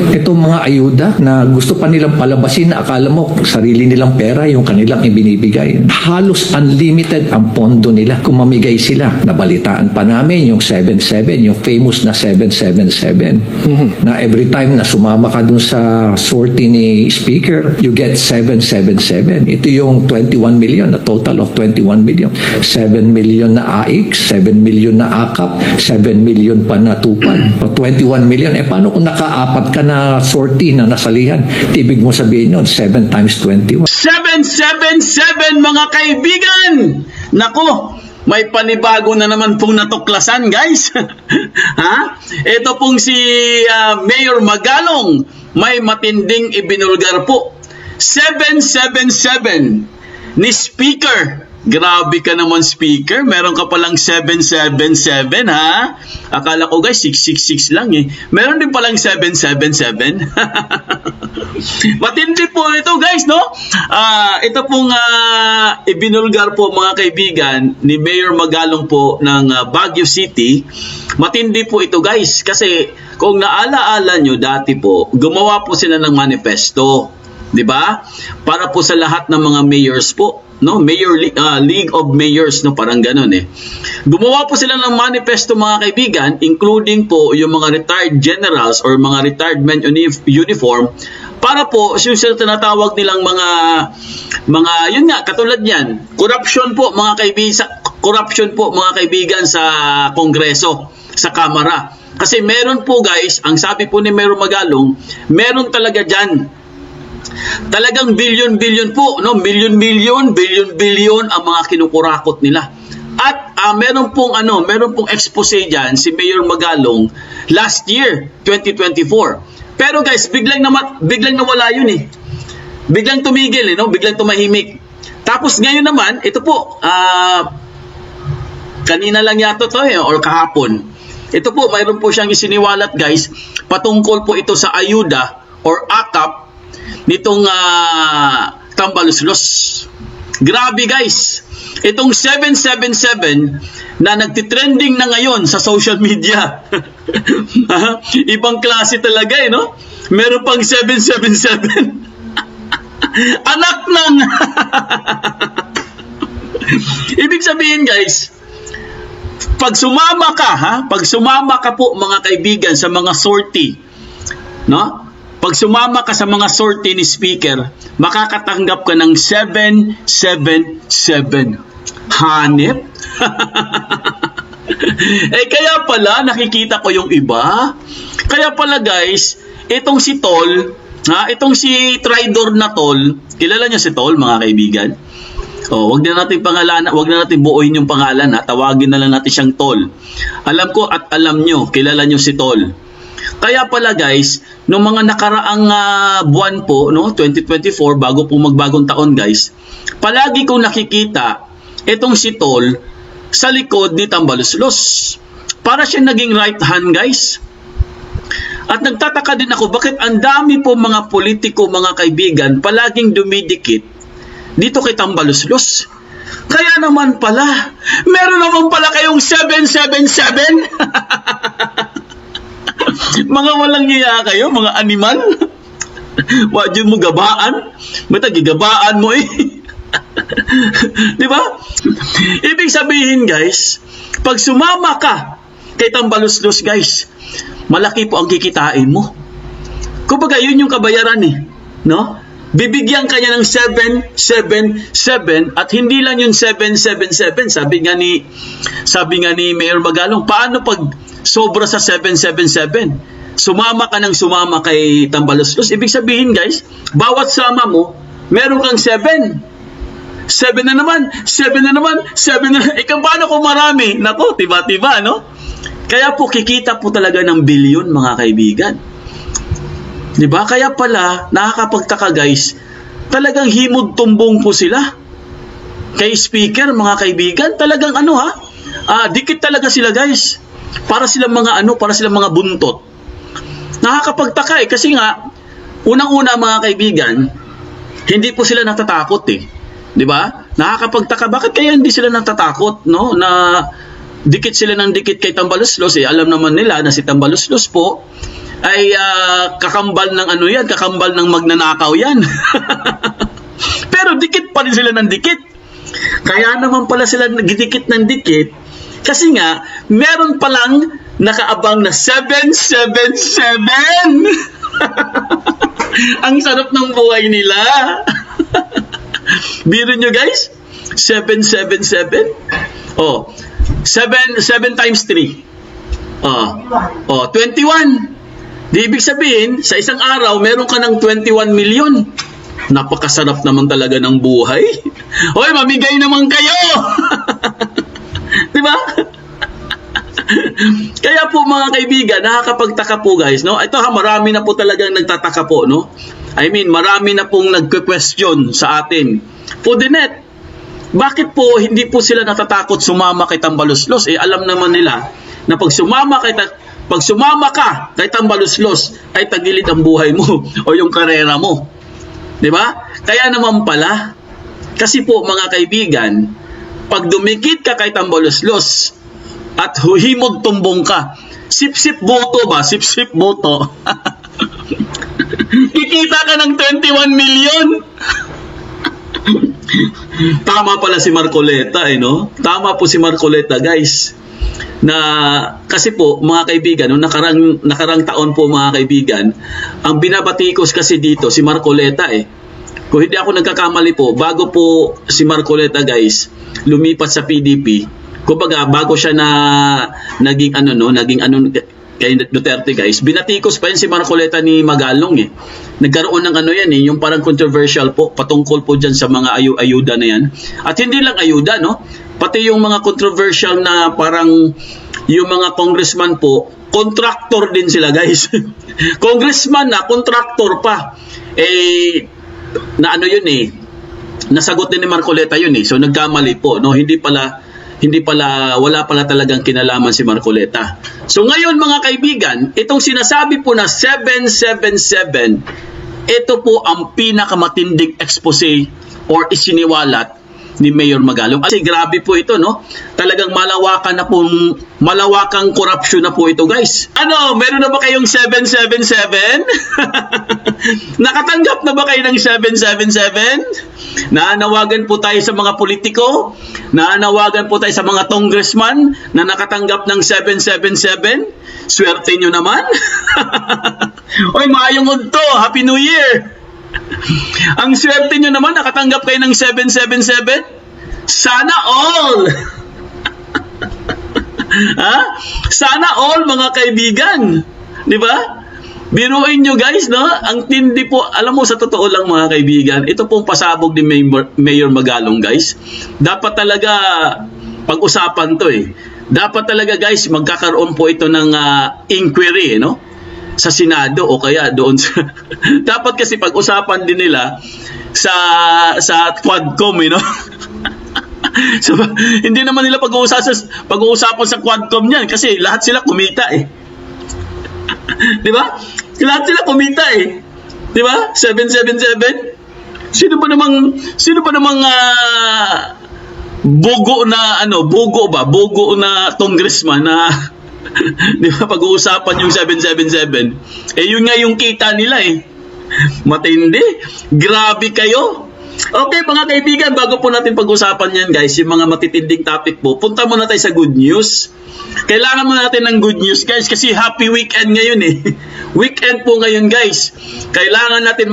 Itong mga ayuda na gusto pa nilang palabasin na akala mo sarili nilang pera yung kanilang ibinibigay. Halos unlimited ang pondo nila kung mamigay sila. Nabalitaan pa namin yung 77, yung famous na 777. Na every time na sumama ka dun sa sortie ni Speaker, you get 777. Ito yung 21 million, a total of 21 million. 7 million na AIC, 7 million na AKAP, 7 million pa na tupad. O 21 million. Paano kung nakaapat ka na sortie na nasalihan? Ibig mo sabihin nun, 7 times 21. 777 mga kaibigan! Nako, may panibago na naman pong natuklasan, guys. Ha? Ito pong si Mayor Magalong, may matinding ibinulgar po. 777 ni Speaker. Grabe ka naman, Speaker. Meron ka palang 777, ha? Akala ko, guys, 666 lang eh. Meron din palang 777. Matindi po ito, guys, no? Ito pong ibinulgar po, mga kaibigan, ni Mayor Magalong po ng Baguio City. Matindi po ito, guys. Kasi kung naalaala nyo, dati po, gumawa po sila ng manifesto. Di ba? Para po sa lahat ng mga mayors po. No, League of Mayors, no, parang ganoon eh. Gumawa po sila ng manifesto, mga kaibigan, including po yung mga retired generals or mga retired men uniform, para po yung sila tinatawag nilang mga yun nga, katulad yan, corruption po mga kaibigan sa Kongreso, sa Kamara. Kasi meron po, guys, ang sabi po ni Mayor Magalong, meron talaga dyan talagang billion po, no? Billion ang mga kinukurakot nila. At meron pong expose diyan si Mayor Magalong last year, 2024. Pero guys, biglang nawala yun eh. Biglang tumigil, no? Biglang tumahimik. Tapos ngayon naman, ito po, kanina lang yata to or kahapon. Ito po, mayroon po siyang isiniwalat, guys, patungkol po ito sa ayuda or AKAP nitong Tambaluslos. Grabe, guys. Itong 777 na nagtitrending na ngayon sa social media. Ibang klase talaga eh, no? Meron pang 777. Anak ng... Ibig sabihin, guys, pag sumama ka po, mga kaibigan, sa mga sortie, no? Pag sumama ka sa mga sortie ni Speaker, makakatanggap ka ng 777. Hanep? Kaya pala, nakikita ko yung iba. Kaya pala, guys, itong si Tol, itong si Tridor na Tol, kilala niyo si Tol, mga kaibigan? Wag na natin buuin yung pangalan, tawagin na lang natin siyang Tol. Alam ko at alam nyo, kilala nyo si Tol. Kaya pala, guys, noong mga nakaraang buwan po, no, 2024, bago po magbagong taon, guys, palagi kong nakikita itong si Tol sa likod ni Tambaluslos. Para siya naging right hand, guys. At nagtataka din ako, bakit ang dami po mga politiko, mga kaibigan, palaging dumidikit dito kay Tambaluslos. Kaya naman pala, meron naman pala kayong 777. Mga walang hiya kayo, mga animal. Wajud mo gabaan. Basta gigabaan mo eh. Di ba? Ibig sabihin, guys, pag sumama ka kay Tambaluslos, guys, malaki po ang kikitain mo. Kumbaga, yun yung kabayaran eh. No? Bibigyan ka niya ng 777 at hindi lang yung 777. Sabi nga ni Mayor Magalong, paano pag sobra sa 777? Sumama ka ng sumama kay Tambaluslos. Ibig sabihin, guys, bawat sama mo, meron kang 7 na naman. Paano kung marami? Naku, tiba-tiba, no? Kaya po, kikita po talaga ng bilyon, mga kaibigan. Diba? Kaya pala, nakakapagtaka, guys, talagang himod tumbong po sila. Kay Speaker, mga kaibigan, talagang dikit talaga sila, guys. Para silang mga buntot. Nakakapagtaka kasi nga, unang-una, mga kaibigan, hindi po sila natatakot eh. 'Di ba? Nakakapagtaka, bakit kaya hindi sila natatakot, no? Na dikit sila ng dikit kay Tambaluslos eh. Alam naman nila na si Tambaluslos po ay kakambal ng ano yan, kakambal ng magnanakaw yan. Pero dikit pa rin sila ng dikit. Kaya naman pala sila dikit ng dikit kasi nga meron palang nakaabang na 777. Ang sarap ng buhay nila. Biro nyo guys, 777. Oh, 7 times 3. 21. Di ibig sabihin, sa isang araw, meron ka ng 21 million. Napakasarap naman talaga ng buhay. Hoy, mamigay naman kayo! Di ba? Kaya po mga kaibigan, nakakapagtaka po guys, no? Ito marami na po talagang nagtataka po, no? I mean, marami na pong nagque-question sa atin. Pudinet, bakit po hindi po sila natatakot sumama kay Tambaluslos? Alam naman nila na pag sumama ka kay Tambaluslos ay tagilid ang buhay mo o yung karera mo. 'Di ba? Kaya naman pala kasi po mga kaibigan, pag dumikit ka kay Tambaluslos at huhimog tumbong ka, sip-sip boto ba? Sip-sip boto. Kikita ka ng 21 million. Tama pala si Marcoleta no? Tama po si Marcoleta guys. Na kasi po mga kaibigan, no, nakarang taon po mga kaibigan, ang binabatikos kasi dito si Marcoleta Kung hindi ako nagkakamali po, bago po si Marcoleta guys lumipat sa PDP, kumbaga bago siya naging kay Duterte guys, binatikos pa yun si Marcoleta ni Magalong Nagkaroon ng yung parang controversial po patungkol po dyan sa mga ayuda na yan. At hindi lang ayuda, no? Pati yung mga controversial na parang yung mga congressman po, contractor din sila guys. Congressman na, contractor pa. Nasagot din ni Marcoleta yun So nagkamali po, no? Wala pala talagang kinalaman si Marcoleta. So ngayon mga kaibigan, itong sinasabi po na 777, ito po ang pinakamatinding expose or isiniwalat ni Mayor Magalong. Kasi grabe po ito, no? Talagang malawakang corruption na po ito, guys. Meron na ba kayong 777? Nakatanggap na ba kayo ng 777? Naanawagan po tayo sa mga politiko, naanawagan po tayo sa mga congressman na nakatanggap ng 777. Swerte nyo naman. Oy, maayong udto. Happy New Year. Ang swerte nyo naman, nakatanggap kayo ng 777? Sana all! Sana all mga kaibigan. Di ba? Biruin nyo guys, no? Ang tindi po, alam mo sa totoo lang mga kaibigan, ito pong pasabog ni Mayor Magalong guys. Dapat talaga pag-usapan to Dapat talaga guys, magkakaroon po ito ng inquiry, no? Sa Senado o kaya doon sa dapat kasi pag-usapan din nila sa Quadcom, no? So, hindi naman nila pag-uusapan sa Quadcom niyan kasi lahat sila kumita Di ba? Lahat sila kumita Di ba? 777. Sino ba namang bugo na congressman na di ba pag-uusapan yung 777? Yun nga yung kita nila Matindi. Grabe kayo. Okay mga kaibigan, bago po natin pag-usapan yan guys, yung mga matitinding topic po, punta muna tayo sa good news. Kailangan muna natin ng good news guys kasi happy weekend ngayon Weekend po ngayon guys. Kailangan natin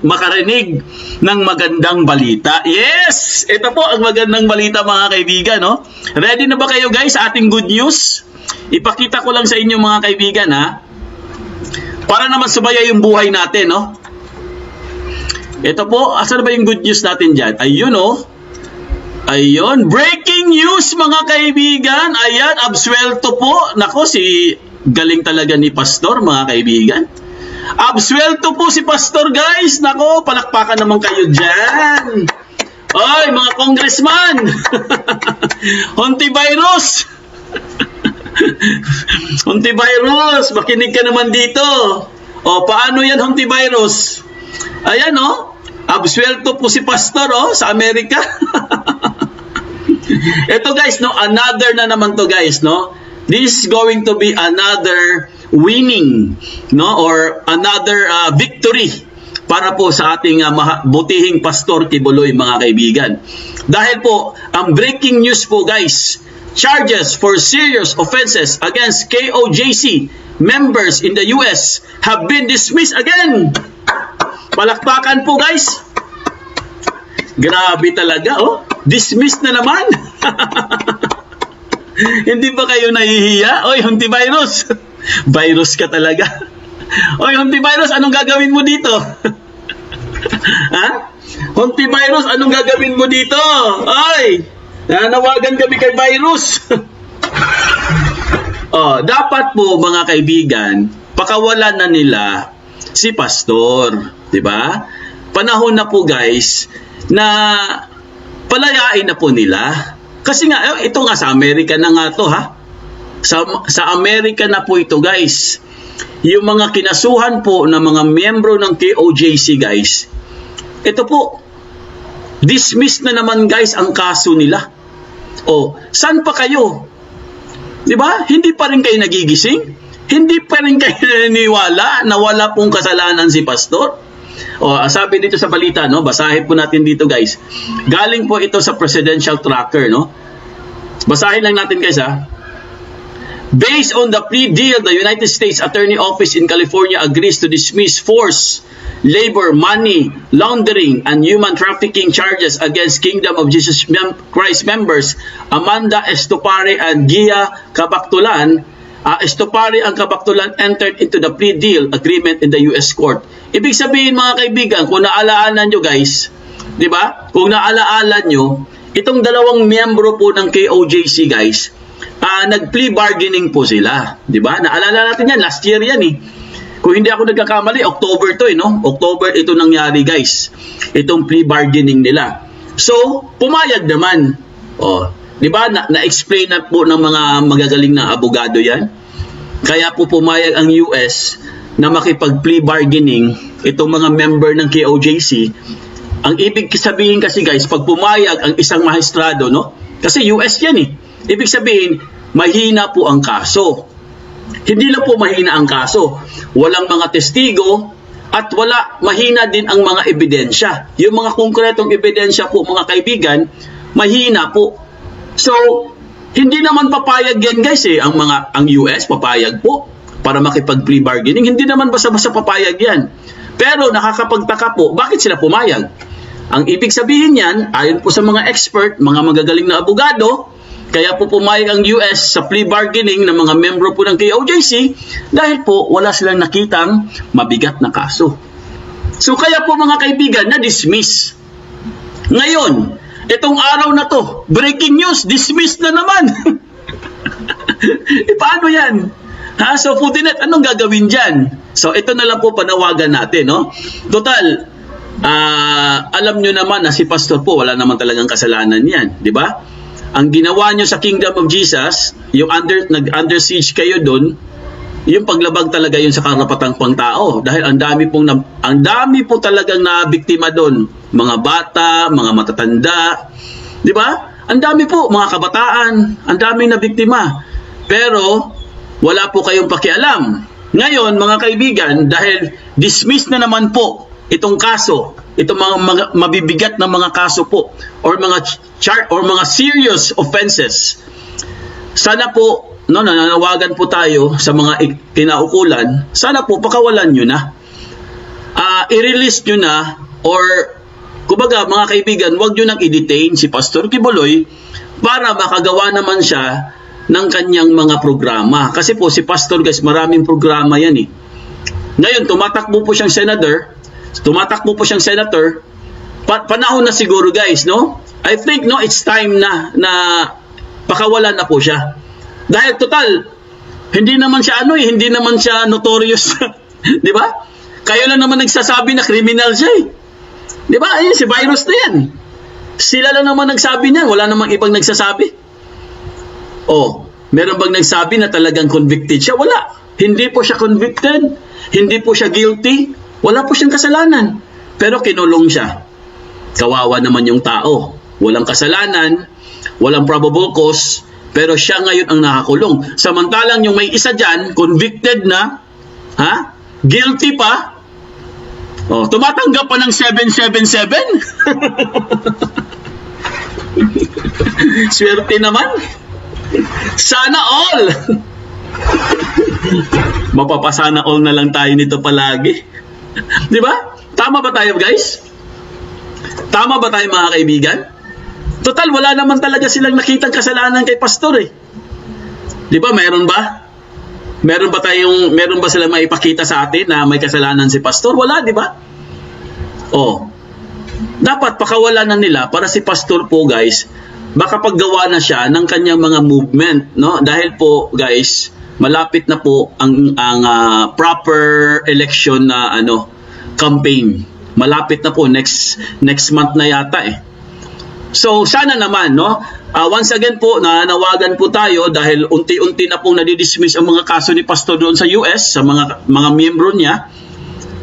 makarinig ng magandang balita. Yes! Ito po ang magandang balita mga kaibigan, no? Ready na ba kayo guys sa ating good news? Ipakita ko lang sa inyo mga kaibigan para naman subaya yung buhay natin, no? Ito po, asan ba yung good news natin dyan? Ayun, Ayun, breaking news mga kaibigan. Ayan, absuelto po. Nako, galing talaga ni Pastor mga kaibigan. Absuelto po si Pastor guys. Nako, palakpakan naman kayo dyan. Oy, mga congressman. Hontivirus. Hontivirus, makinig ka naman dito. Paano yan Hontivirus? Ayan absuelto po si Pastor sa Amerika. Ito guys, another na naman to guys, this is going to be another winning, no, or another victory para po sa ating butihing Pastor Kibuloy, mga kaibigan. Dahil po, ang breaking news po guys, charges for serious offenses against KOJC members in the US have been dismissed again. Palakpakan po guys. Grabe talaga, oh. Dismissed na naman. Hindi ba kayo nahihiya? Oy, Hontivirus. Virus ka talaga. Oy, Hontivirus, anong gagawin mo dito? Ha? Hontivirus, anong gagawin mo dito? Oy, nanawagan kami kay virus. Oh, dapat po mga kaibigan, pakawalan na nila si Pastor, 'di ba? Panahon na po guys na palayain na po nila. Kasi nga ito nga sa Amerika na nga to, ha. Sa Amerika na po ito guys. Yung mga kinasuhan po ng mga miyembro ng KOJC guys. Ito po, dismiss na naman guys ang kaso nila. Oh, saan pa kayo? 'Di ba? Hindi pa rin kayo nagigising? Hindi pa rin kayo naniniwala na wala pong kasalanan si Pastor? O, sabi dito sa balita, no? Basahin po natin dito, guys. Galing po ito sa Presidential Tracker, no? Basahin lang natin, guys, ha? Based on the plea deal, the United States Attorney Office in California agrees to dismiss forced labor, money laundering, and human trafficking charges against Kingdom of Jesus Christ members Amanda Estopare and Gia Kabaktulan. Estopare ang Kabaktulan entered into the plea deal agreement in the U.S. court. Ibig sabihin, mga kaibigan, kung naalaala nyo guys, di ba? Kung naalaala nyo, itong dalawang miyembro po ng KOJC guys, nag-plea bargaining po sila. Di ba? Naalala natin yan, last year yan eh. Kung hindi ako nagkakamali, October to eh, no? October ito nangyari guys. Itong plea bargaining nila. So, pumayag naman. Oh, di ba? Na-explain na po ng mga magagaling na abogado yan. Kaya po pumayag ang US na makipag-plea bargaining itong mga member ng KOJC. Ang ibig sabihin kasi guys, pag pumayag ang isang maestrado, no? Kasi US yan eh. Ibig sabihin, mahina po ang kaso. Hindi lang po mahina ang kaso. Walang mga testigo at mahina din ang mga ebidensya. Yung mga konkretong ebidensya po, mga kaibigan, mahina po. So, hindi naman papayag yan guys eh. Ang US papayag po para makipag-plea bargaining. Hindi naman basta-basta papayag yan. Pero nakakapagtaka po, bakit sila pumayag? Ang ibig sabihin yan, ayon po sa mga expert, mga magagaling na abogado, kaya po pumayag ang US sa plea bargaining ng mga membro po ng KOJC dahil po wala silang nakitang mabigat na kaso. So kaya po mga kaibigan, na-dismiss. Ngayon, itong araw na to, breaking news, dismiss na naman. Paano yan? Ha? So Fudinet, anong gagawin dyan? So ito na lang po panawagan natin, no? Total, alam nyo naman na si Pastor po, wala naman talagang kasalanan yan, di ba? Ang ginawa nyo sa Kingdom of Jesus, yung nag-under siege kayo doon, yung paglabag talaga yun sa karapatang pangtao. Dahil ang dami po talagang nabiktima doon. Mga bata, mga matatanda, di ba? Ang dami po, mga kabataan, ang daming nabiktima. Pero, wala po kayong pakialam. Ngayon, mga kaibigan, dahil dismiss na naman po itong kaso, itong mga mabibigat na mga kaso po, or mga serious offenses, sana po, nananawagan po tayo sa mga kinaukulan, sana po pakawalan nyo na. I-release nyo na, or kumbaga mga kaibigan, wag nyo nang i-detain si Pastor Kibuloy para makagawa naman siya ng kanyang mga programa. Kasi po si Pastor guys, maraming programa yan eh. Ngayon, tumatakbo po siyang senator, panahon na siguro guys, no? I think, no, it's time na pakawalan na po siya. Dahil total, hindi naman siya notorious, di ba? Kayo lang naman nagsasabi na criminal siya eh. Di ba? Ayun, si virus na yan. Sila lang naman nagsabi niyan, wala namang ibang nagsasabi. Oh, meron bang nagsabi na talagang convicted siya? Wala. Hindi po siya convicted, hindi po siya guilty, wala po siyang kasalanan. Pero kinulong siya. Kawawa naman yung tao. Walang kasalanan, walang probable cause, Pero siya ngayon ang nakakulong. Samantalang yung may isa dyan, convicted na, guilty pa, tumatanggap pa ng 777? Swerte naman. Sana all. Mapapasana all na lang tayo nito palagi. Di ba? Tama ba tayo, guys? Tama ba tayo, mga kaibigan? Total, wala naman talaga silang nakitang kasalanan kay pastor eh. Di ba? Meron ba? Meron ba silang maipakita sa atin na may kasalanan si pastor? Wala, di ba? Dapat pakawalan na nila para si pastor po, guys, makapaggawa na siya ng kanyang mga movement, no? Dahil po, guys, malapit na po ang proper election na campaign. Malapit na po, next month na yata eh. So sana naman, no? Once again po, nanawagan po tayo dahil unti-unti na pong nadidismiss ang mga kaso ni pastor doon sa US, sa mga miyembro niya.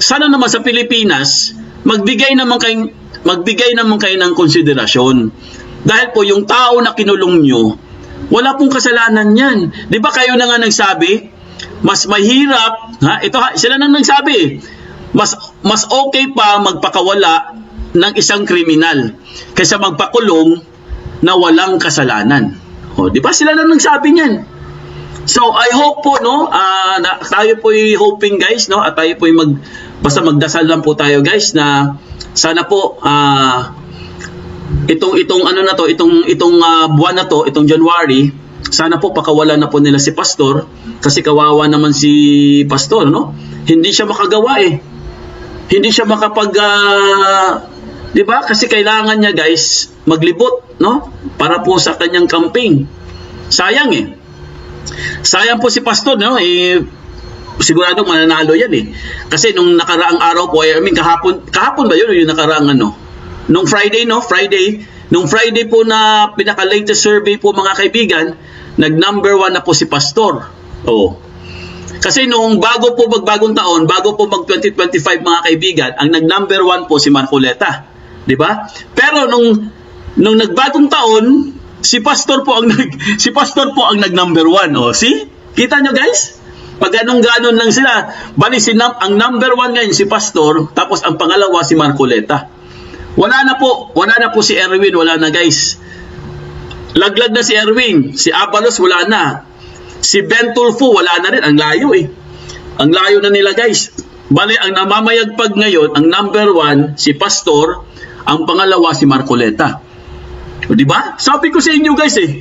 Sana naman sa Pilipinas, magbigay naman kayo ng konsiderasyon. Dahil po yung tao na kinulong nyo, wala pong kasalanan yan. Di ba kayo na nga nagsabi, mas mahirap, sila nang nagsabi, mas okay pa magpakawala ng isang kriminal kaysa magpakulong na walang kasalanan. Di ba sila nang nagsabi niyan? So I hope po, no, tayo po'y hoping, guys, no, at tayo po'y basta magdasal lang po tayo, guys, na sana po itong buwan na to, itong January, sana po pakawalan na po nila si pastor kasi kawawa naman si pastor, no? Hindi siya makagawa eh. Hindi siya di ba? Kasi kailangan niya, guys, maglibot, no? Para po sa kanyang campaign. Sayang eh. Sayang po si pastor, no? Sigurado mananalo yan eh. Kasi nung nakaraang araw po, kahapon ba yun? Yung nakaraang nung Friday, no? Nung Friday po na pinaka-latest survey po, mga kaibigan, nag-number 1 na po si pastor. Kasi nung bago po mag-2025, mga kaibigan, ang nag-number 1 po si Marcoleta. Di ba? Pero nung nagbagong taon, si pastor po ang nag-number 1. See? Kita nyo, guys? Pag ganon lang sila. Bali, ang number 1 ngayon si pastor, tapos ang pangalawa si Marcoleta. Wala na po si Erwin, wala na, guys. Laglag na si Erwin, si Abalos wala na. Si Ben Tulfo wala na rin, ang layo eh. Ang layo na nila, guys. Bali, ang namamayagpag ngayon, ang number 1 si pastor, ang pangalawa si Marcoleta. Di ba? Sabi ko sa inyo, guys eh.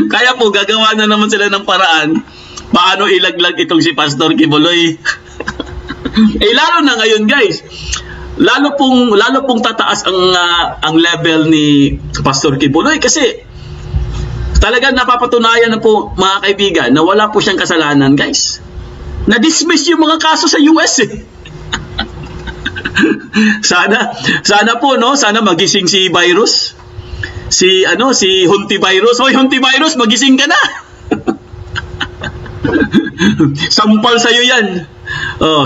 Kaya po gagawa na naman sila ng paraan paano ilaglag itong si Pastor Kibuloy. Lalo na ngayon, guys. Lalo pong tataas ang level ni Pastor Kibuloy kasi talagang napapatunayan na po, mga kaibigan, na wala po siyang kasalanan, guys. Na-dismiss yung mga kaso sa US eh. Sana po, no, sana magising si Virus. Si Hunti Virus. Hoy, Hunti Virus, magising ka na. Sampal sa'yo yan.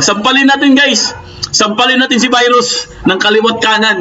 Sampalin natin, guys. Sampalin natin si Virus ng kaliwat kanan.